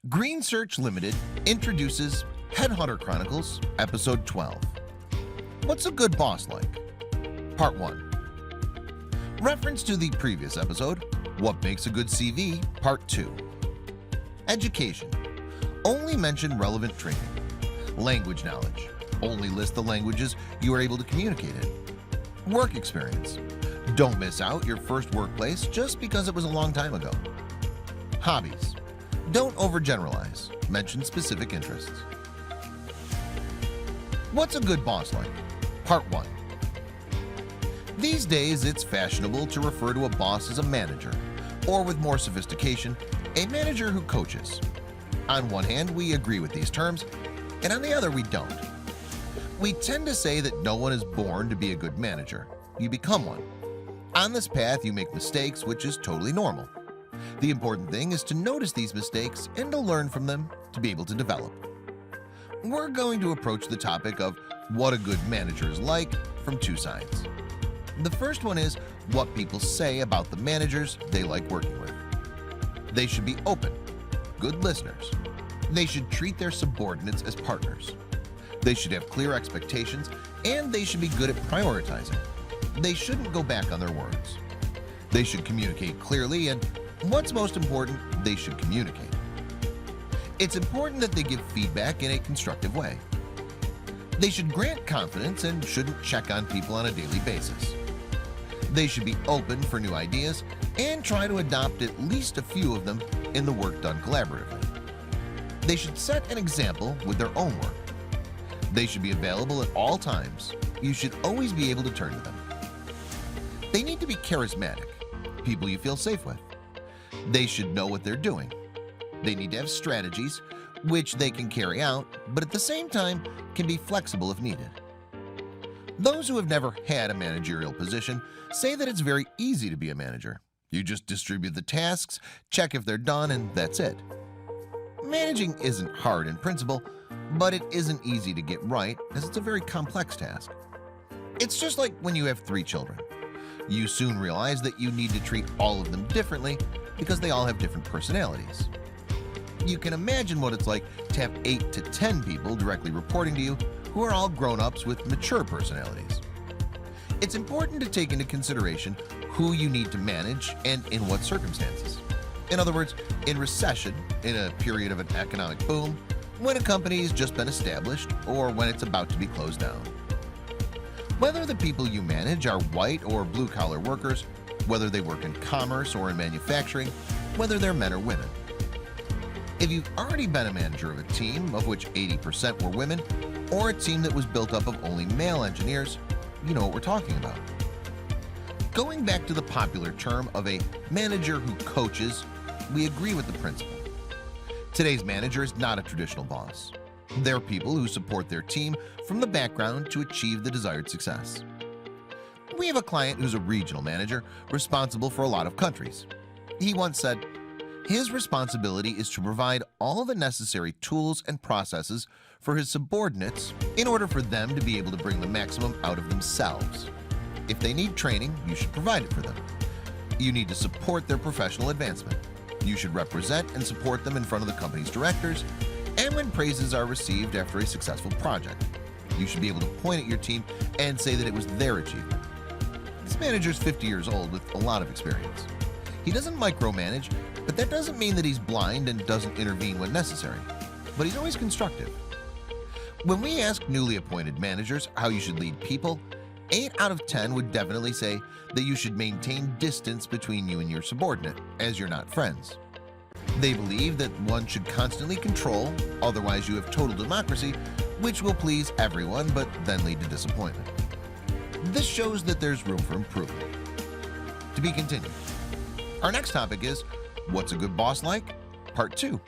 Green Search Limited introduces Headhunter Chronicles, Episode 12. What's a good boss like? Part 1. Reference to the previous episode, What Makes a Good CV, Part 2. Education. Only mention relevant training. Language knowledge. Only list the languages you are able to communicate in. Work experience. Don't miss out your first workplace just because it was a long time ago. Hobbies. Don't overgeneralize. Mention specific interests. What's a good boss like? Part 1. These days, it's fashionable to refer to a boss as a manager, or with more sophistication, a manager who coaches. On one hand, we agree with these terms, and on the other, we don't. We tend to say that no one is born to be a good manager. You become one. On this path, you make mistakes, which is totally normal. The important thing is to notice these mistakes and to learn from them to be able to develop. We're going to approach the topic of what a good manager is like from two sides. The first one is what people say about the managers they like working with. They should be open, good listeners. They should treat their subordinates as partners. They should have clear expectations, and they should be good at prioritizing. They shouldn't go back on their words. They should communicate clearly, and what's most important, they should communicate. It's important that they give feedback in a constructive way. They should grant confidence and shouldn't check on people on a daily basis. They should be open for new ideas and try to adopt at least a few of them in the work done collaboratively. They should set an example with their own work. They should be available at all times. You should always be able to turn to them. They need to be charismatic, people you feel safe with. They should know what they're doing. They need to have strategies, which they can carry out, but at the same time can be flexible if needed. Those who have never had a managerial position say that it's very easy to be a manager. You just distribute the tasks, check if they're done, and that's it. Managing isn't hard in principle, but it isn't easy to get right as it's a very complex task. It's just like when you have 3 children. You soon realize that you need to treat all of them differently because they all have different personalities. You can imagine what it's like to have 8 to 10 people directly reporting to you who are all grown-ups with mature personalities. It's important to take into consideration who you need to manage and in what circumstances. In other words, in recession, in a period of an economic boom, when a company has just been established, or when it's about to be closed down. Whether the people you manage are white or blue-collar workers, whether they work in commerce or in manufacturing, whether they're men or women. If you've already been a manager of a team of which 80% were women, or a team that was built up of only male engineers, you know what we're talking about. Going back to the popular term of a manager who coaches, we agree with the principle. Today's manager is not a traditional boss. They're people who support their team from the background to achieve the desired success. We have a client who's a regional manager responsible for a lot of countries. He once said, his responsibility is to provide all the necessary tools and processes for his subordinates in order for them to be able to bring the maximum out of themselves. If they need training, you should provide it for them. You need to support their professional advancement. You should represent and support them in front of the company's directors, and when praises are received after a successful project, you should be able to point at your team and say that it was their achievement. This manager is 50 years old with a lot of experience. He doesn't micromanage, but that doesn't mean that he's blind and doesn't intervene when necessary. But he's always constructive. When we ask newly appointed managers how you should lead people, 8 out of 10 would definitely say that you should maintain distance between you and your subordinate, as you're not friends. They believe that one should constantly control, otherwise you have total democracy, which will please everyone but then lead to disappointment. This shows that there's room for improvement. To be continued. Our next topic is, what's a good boss like? Part 2.